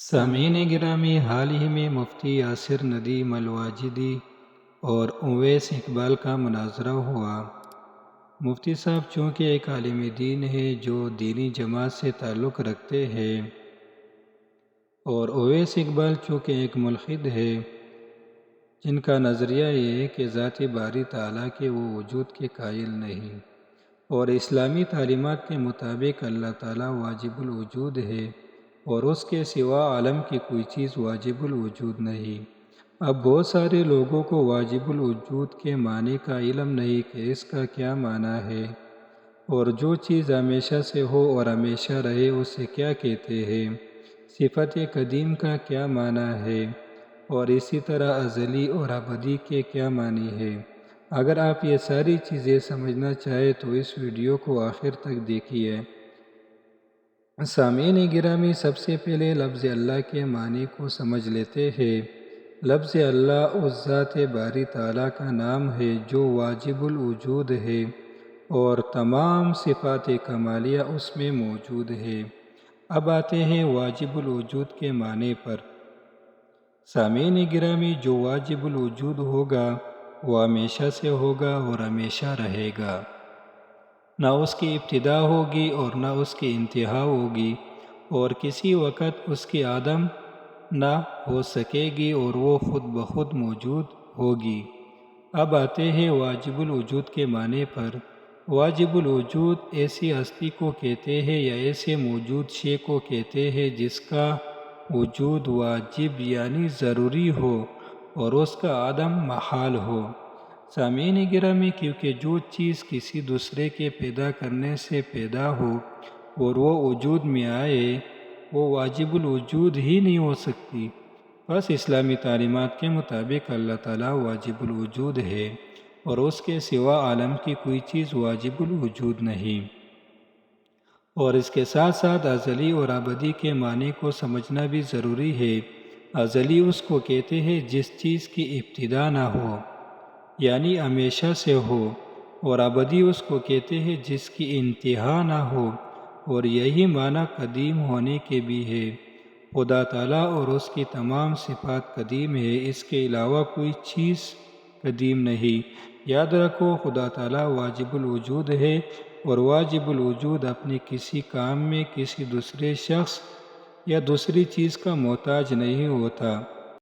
سامعین گرامی، حال ہی میں مفتی یاسر ندیم الواجدی اور اویس اقبال کا مناظرہ ہوا۔ مفتی صاحب چونکہ ایک عالم دین ہے جو دینی جماعت سے تعلق رکھتے ہیں، اور اویس اقبال چونکہ ایک ملحد ہے جن کا نظریہ یہ ہے کہ ذات باری تعالیٰ کے وہ وجود کے قائل نہیں، اور اسلامی تعلیمات کے مطابق اللہ تعالیٰ واجب الوجود ہے اور اس کے سوا عالم کی کوئی چیز واجب الوجود نہیں۔ اب بہت سارے لوگوں کو واجب الوجود کے معنی کا علم نہیں کہ اس کا کیا معنی ہے، اور جو چیز ہمیشہ سے ہو اور ہمیشہ رہے اسے کیا کہتے ہیں، صفت قدیم کا کیا معنی ہے، اور اسی طرح ازلی اور ابدی کے کیا معنی ہے۔ اگر آپ یہ ساری چیزیں سمجھنا چاہیں تو اس ویڈیو کو آخر تک دیکھیے۔ سامعین گرامی، سب سے پہلے لفظ اللہ کے معنی کو سمجھ لیتے ہیں۔ لفظ اللہ اس ذات باری تعالیٰ کا نام ہے جو واجب الوجود ہے اور تمام صفات کمالیہ اس میں موجود ہے۔ اب آتے ہیں واجب الوجود کے معنی پر۔ سامعین گرامی، جو واجب الوجود ہوگا وہ ہمیشہ سے ہوگا اور ہمیشہ رہے گا، نہ اس کی ابتدا ہوگی اور نہ اس کی انتہا ہوگی، اور کسی وقت اس کی عدم نہ ہو سکے گی اور وہ خود بخود موجود ہوگی۔ اب آتے ہیں واجب الوجود کے معنی پر۔ واجب الوجود ایسی ہستی کو کہتے ہیں یا ایسے موجود شے کو کہتے ہیں جس کا وجود واجب یعنی ضروری ہو اور اس کا عدم محال ہو۔ سامعین گرامی، کیونکہ جو چیز کسی دوسرے کے پیدا کرنے سے پیدا ہو اور وہ وجود میں آئے وہ واجب الوجود ہی نہیں ہو سکتی۔ بس اسلامی تعلیمات کے مطابق اللہ تعالیٰ واجب الوجود ہے اور اس کے سوا عالم کی کوئی چیز واجب الوجود نہیں۔ اور اس کے ساتھ ساتھ ازلی اور ابدی کے معنی کو سمجھنا بھی ضروری ہے۔ ازلی اس کو کہتے ہیں جس چیز کی ابتدا نہ ہو، یعنی ہمیشہ سے ہو، اور ابدی اس کو کہتے ہیں جس کی انتہا نہ ہو، اور یہی معنی قدیم ہونے کے بھی ہے۔ خدا تعالیٰ اور اس کی تمام صفات قدیم ہے، اس کے علاوہ کوئی چیز قدیم نہیں۔ یاد رکھو، خدا تعالیٰ واجب الوجود ہے اور واجب الوجود اپنے کسی کام میں کسی دوسرے شخص یا دوسری چیز کا محتاج نہیں ہوتا۔